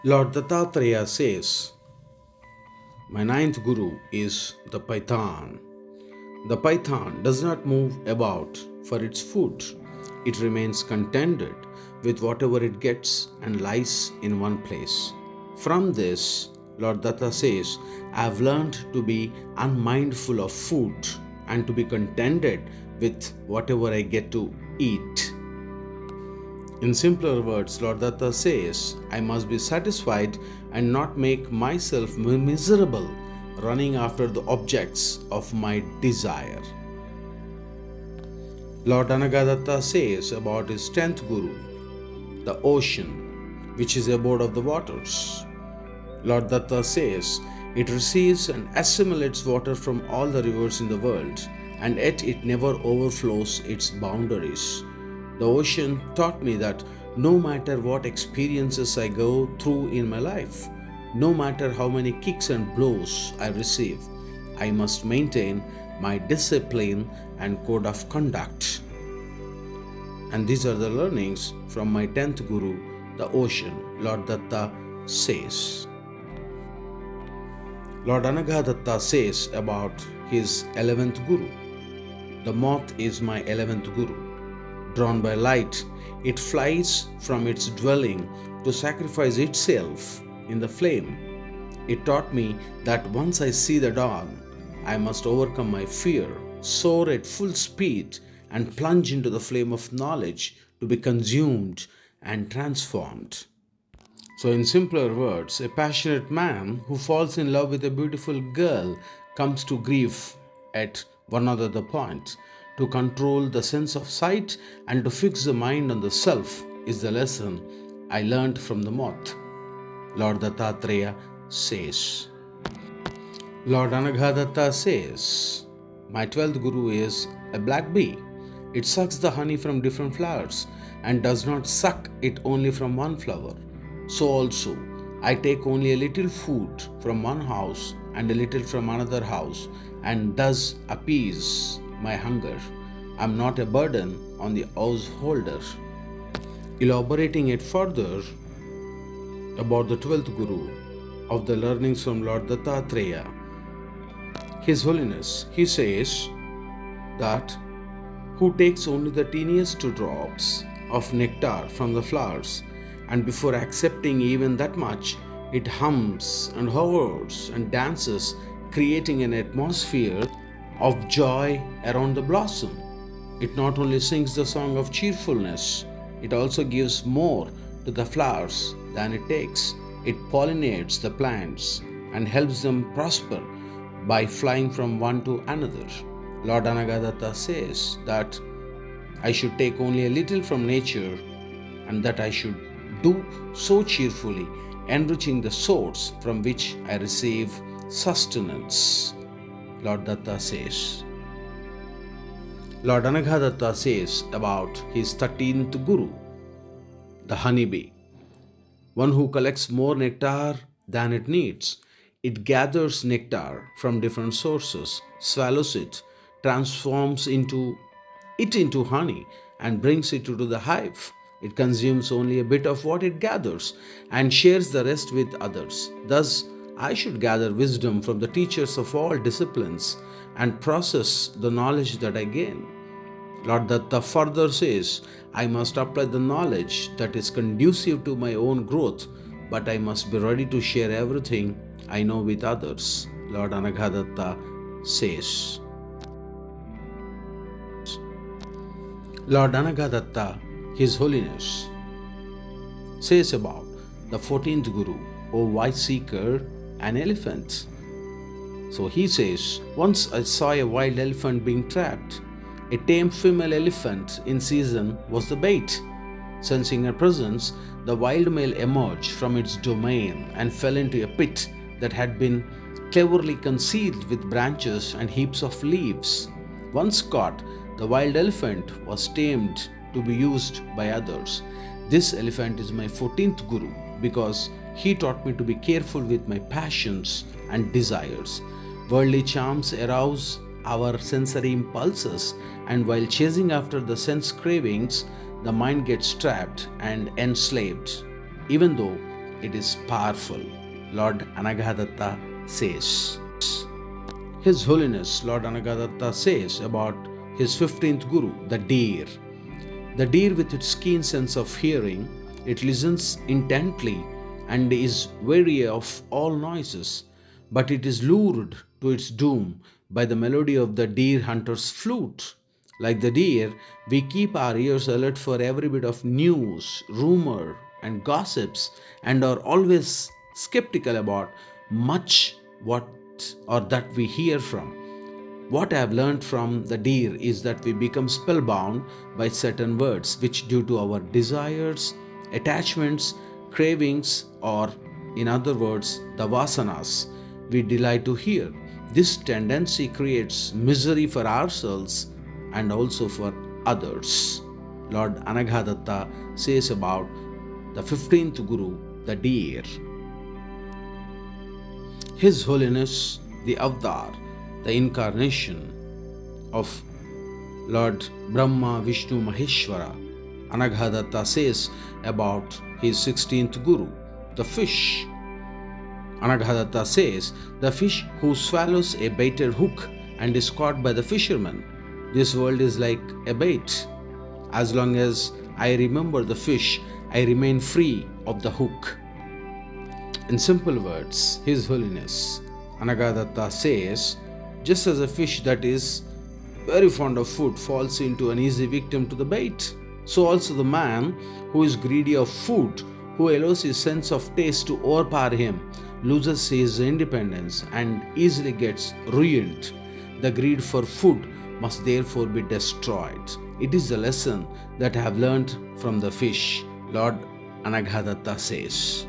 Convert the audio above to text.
Lord Dattatreya says, "My ninth guru is the python. The python does not move about for its food. It remains contented with whatever it gets and lies in one place. From this, Lord Datta says, I have learned to be unmindful of food and to be contented with whatever I get to eat." In simpler words, Lord Datta says, I must be satisfied and not make myself miserable running after the objects of my desire. Lord Anagha Datta says about his 10th Guru, the ocean, which is the abode of the waters. Lord Datta says, it receives and assimilates water from all the rivers in the world, and yet it never overflows its boundaries. The ocean taught me that no matter what experiences I go through in my life, no matter how many kicks and blows I receive, I must maintain my discipline and code of conduct. And these are the learnings from my 10th Guru, the ocean, Lord Datta says. Lord Anagha Datta says about his 11th Guru, the moth is my 11th Guru. Drawn by light, it flies from its dwelling to sacrifice itself in the flame. It taught me that once I see the dawn, I must overcome my fear, soar at full speed, and plunge into the flame of knowledge to be consumed and transformed. So, in simpler words, a passionate man who falls in love with a beautiful girl comes to grief at one or the other point. To control the sense of sight and to fix the mind on the self is the lesson I learned from the moth. Lord Dattatreya says. Lord Anagha Datta says, my 12th Guru is a black bee. It sucks the honey from different flowers and does not suck it only from one flower. So also, I take only a little food from one house and a little from another house and thus appease my hunger. I am not a burden on the householder. Elaborating it further about the 12th Guru of the learnings from Lord Dattatreya, His Holiness, he says that who takes only the teeniest drops of nectar from the flowers, and before accepting even that much, it hums and hovers and dances, creating an atmosphere of joy around the blossom. It not only sings the song of cheerfulness, it also gives more to the flowers than it takes. It pollinates the plants and helps them prosper by flying from one to another. Lord Anagha Datta says that I should take only a little from nature and that I should do so cheerfully, enriching the source from which I receive sustenance. Lord Datta says. Lord Anagha Datta says about his 13th Guru, the honeybee, one who collects more nectar than it needs. It gathers nectar from different sources, swallows it, transforms into honey, and brings it to the hive. It consumes only a bit of what it gathers and shares the rest with others. Thus, I should gather wisdom from the teachers of all disciplines and process the knowledge that I gain. Lord Datta further says, I must apply the knowledge that is conducive to my own growth, but I must be ready to share everything I know with others. Lord Anagha Datta says. Lord Anagha Datta, His Holiness, says about the 14th Guru, O wise seeker, an elephant. So he says, once I saw a wild elephant being trapped. A tame female elephant in season was the bait. Sensing her presence, the wild male emerged from its domain and fell into a pit that had been cleverly concealed with branches and heaps of leaves. Once caught, the wild elephant was tamed to be used by others. This elephant is my 14th Guru because he taught me to be careful with my passions and desires. Worldly charms arouse our sensory impulses, and while chasing after the sense cravings, the mind gets trapped and enslaved. Even though it is powerful, Lord Anagha says. His Holiness Lord Anagha says about his 15th Guru, the deer. The deer, with its keen sense of hearing, it listens intently and is wary of all noises, but it is lured to its doom by the melody of the deer hunter's flute. Like the deer, we keep our ears alert for every bit of news, rumor, and gossips, and are always skeptical about much what or that we hear from. What I have learned from the deer is that we become spellbound by certain words, which, due to our desires, attachments, cravings, or in other words, the vasanas, we delight to hear. This tendency creates misery for ourselves and also for others. Lord Anagha says about the 15th Guru, the deer. His Holiness the Avatar, the incarnation of Lord Brahma Vishnu Maheshwara, Anagha says about his 16th Guru, the fish. Anagha says, the fish who swallows a baited hook and is caught by the fisherman. This world is like a bait. As long as I remember the fish, I remain free of the hook. In simple words, His Holiness Anagha says, just as a fish that is very fond of food falls into an easy victim to the bait, so also the man who is greedy of food, who allows his sense of taste to overpower him, loses his independence and easily gets ruined. The greed for food must therefore be destroyed. It is the lesson that I have learned from the fish, Lord Anagha says.